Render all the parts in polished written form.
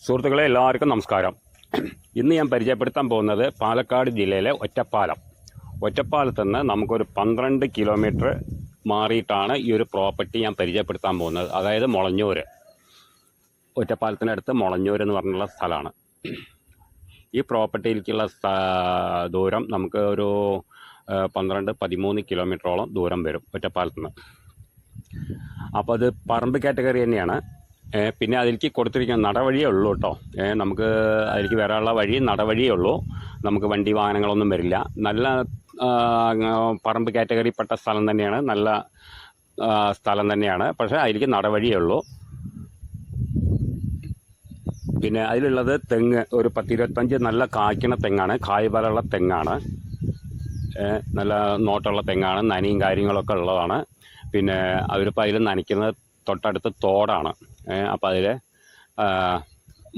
സുഹൃത്തുക്കളെ എല്ലാവർക്കും നമസ്കാരം. ഇന്ന് ഞാൻ പരിചയപ്പെടുത്താൻ പോകുന്നത് പാലക്കാട് ജില്ലയിലെ ഒറ്റപ്പാലത്ത് നിന്ന് നമുക്കൊരു 12 കിലോമീറ്റർ മാറിയിട്ടാണ് ഈ ഒരു പ്രോപ്പർട്ടി ഞാൻ പരിചയപ്പെടുത്താൻ പോകുന്നത്. അതായത് മുളഞ്ഞൂര്, ഒറ്റപ്പാലത്തിനടുത്ത് മുളഞ്ഞൂര് എന്ന് പറഞ്ഞുള്ള സ്ഥലമാണ്. ഈ പ്രോപ്പർട്ടിയിലേക്കുള്ള ദൂരം നമുക്ക് ഒരു 12-13 കിലോമീറ്ററോളം ദൂരം വരും ഒറ്റപ്പാലത്ത് നിന്ന്. അപ്പോൾ അത് പറമ്പ് കാറ്റഗറി തന്നെയാണ്. പിന്നെ അതിലേക്ക് കൊടുത്തിരിക്കുന്ന നടവഴിയേ ഉള്ളൂ കേട്ടോ. നമുക്ക് അതിലേക്ക് വരാനുള്ള വഴി നടവഴിയേ ഉള്ളൂ. നമുക്ക് വണ്ടി വാഹനങ്ങളൊന്നും വരില്ല. നല്ല പറമ്പ് കാറ്റഗറിപ്പെട്ട സ്ഥലം തന്നെയാണ്, നല്ല സ്ഥലം തന്നെയാണ്. പക്ഷേ അതിലേക്ക് നടവഴിയേ ഉള്ളൂ. പിന്നെ അതിലുള്ളത് തെങ്ങ് ഒരു 10-25 നല്ല കായ്ക്കണ തെങ്ങാണ്, കായ്ഫലമുള്ള തെങ്ങാണ്. നല്ല നോട്ടുള്ള തെങ്ങാണ്, നനയും കാര്യങ്ങളൊക്കെ ഉള്ളതാണ്. പിന്നെ അവരിപ്പോൾ അതിൽ നനയ്ക്കുന്നത് തൊട്ടടുത്ത് തോടാണ്. അപ്പോൾ അതിൽ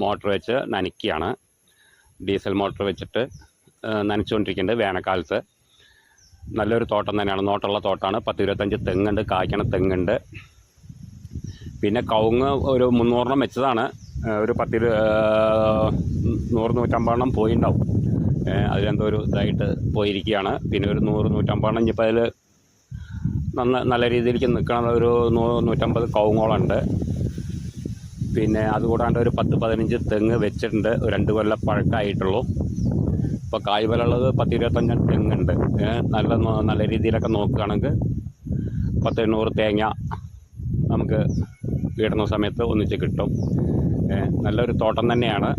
മോട്ടർ വെച്ച് നനയ്ക്കുകയാണ്. ഡീസൽ മോട്ടർ വെച്ചിട്ട് നനച്ചുകൊണ്ടിരിക്കുന്നുണ്ട് വേനൽക്കാലത്ത്. നല്ലൊരു തോട്ടം തന്നെയാണ്, നോട്ടുള്ള തോട്ടമാണ്. 10-25 തെങ്ങുണ്ട്, കായ്ക്കണ തെങ്ങുണ്ട്. പിന്നെ കവുങ്ങ് ഒരു 300 വെച്ചതാണ്. ഒരു 100-150 പോയിണ്ടാവും. അതിലെന്തോ ഒരു ഇതായിട്ട് പോയിരിക്കുകയാണ്. പിന്നെ ഒരു 100-150 ഇനിയിപ്പോൾ അതിൽ നല്ല രീതിയിലേക്ക് നിൽക്കണ ഒരു 100-150 കവുങ്ങോളുണ്ട്. പിന്നെ അതുകൂടാണ്ട് ഒരു 10-15 തെങ്ങ് വെച്ചിട്ടുണ്ട്. 2 കൊല്ലം പഴക്കമായിട്ടുള്ളൂ. ഇപ്പോൾ കായ്ഫലമുള്ളത് 10-25 തെങ്ങുണ്ട്. നല്ല രീതിയിലൊക്കെ നോക്കുകയാണെങ്കിൽ 10-800 തേങ്ങ നമുക്ക് ഇടുന്ന സമയത്ത് ഒന്നിച്ച് കിട്ടും. നല്ലൊരു തോട്ടം തന്നെയാണ്,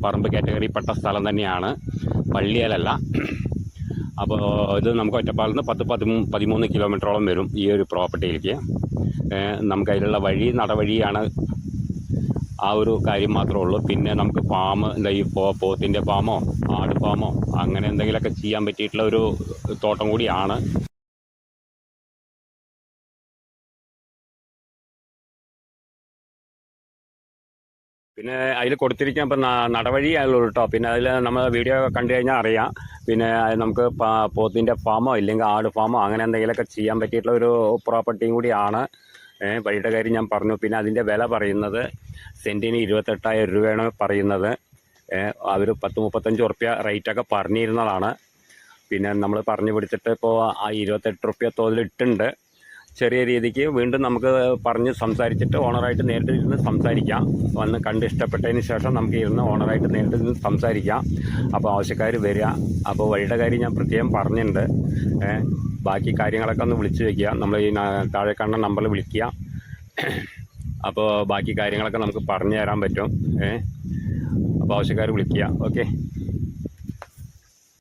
പറമ്പ് കാറ്റഗറിപ്പെട്ട സ്ഥലം തന്നെയാണ്, പള്ളിയിലല്ല. അപ്പോൾ ഇത് നമുക്ക് ഒറ്റപ്പാലത്ത് നിന്ന് 10-13 കിലോമീറ്ററോളം വരും ഈ ഒരു പ്രോപ്പർട്ടിയിലേക്ക്. നമുക്കതിലുള്ള വഴി നടവഴിയാണ്, ആ ഒരു കാര്യം മാത്രമേ ഉള്ളൂ. പിന്നെ നമുക്ക് ഫാം, എന്താ ഈ പോത്തിൻ്റെ ഫാമോ ആട് ഫാമോ അങ്ങനെ എന്തെങ്കിലുമൊക്കെ ചെയ്യാൻ പറ്റിയിട്ടുള്ള ഒരു തോട്ടം കൂടിയാണ്. പിന്നെ അതിൽ കൊടുത്തിരിക്കാൻ ഇപ്പം നടവഴിയായുള്ളൂ കേട്ടോ. പിന്നെ അതിൽ നമ്മൾ വീഡിയോ കണ്ടു കഴിഞ്ഞാൽ അറിയാം. പിന്നെ നമുക്ക് പോത്തിൻ്റെ ഫാമോ ഇല്ലെങ്കിൽ ആട് ഫാമോ അങ്ങനെ എന്തെങ്കിലുമൊക്കെ ചെയ്യാൻ പറ്റിയിട്ടുള്ള ഒരു പ്രോപ്പർട്ടിയും കൂടിയാണ്. വഴിയുടെ കാര്യം ഞാൻ പറഞ്ഞു. പിന്നെ അതിൻ്റെ വില പറയുന്നത് സെൻറ്റിന് 28,000 രൂപയാണ് പറയുന്നത്. അവർ 10-35 ഉറുപ്യ റേറ്റൊക്കെ പറഞ്ഞിരുന്നതാണ്. പിന്നെ നമ്മൾ പറഞ്ഞു പിടിച്ചിട്ട് ഇപ്പോൾ ആ 28 ഉറുപ്യ തോതിലിട്ടുണ്ട്. ചെറിയ രീതിക്ക് വീണ്ടും നമുക്ക് പറഞ്ഞ് സംസാരിച്ചിട്ട് ഓണറായിട്ട് നേരിട്ട് ഇരുന്ന് സംസാരിക്കാം. വന്ന് കണ്ട് ഇഷ്ടപ്പെട്ടതിന് ശേഷം നമുക്ക് ഇരുന്ന് ഓണറായിട്ട് നേരിട്ട് ഇരുന്ന് സംസാരിക്കാം. അപ്പോൾ ആവശ്യക്കാർ വരിക. അപ്പോൾ വഴിയുടെ കാര്യം ഞാൻ പ്രത്യേകം പറഞ്ഞിട്ടുണ്ട്. ബാക്കി കാര്യങ്ങളൊക്കെ ഒന്ന് വിളിച്ച് വയ്ക്കുക. നമ്മൾ ഈ താഴെ കാണുന്ന നമ്പറിൽ വിളിക്കുക. അപ്പോൾ ബാക്കി കാര്യങ്ങളൊക്കെ നമുക്ക് പറഞ്ഞു തരാൻ പറ്റും. അപ്പോൾ ആവശ്യക്കാർ വിളിക്കുക. ഓക്കെ.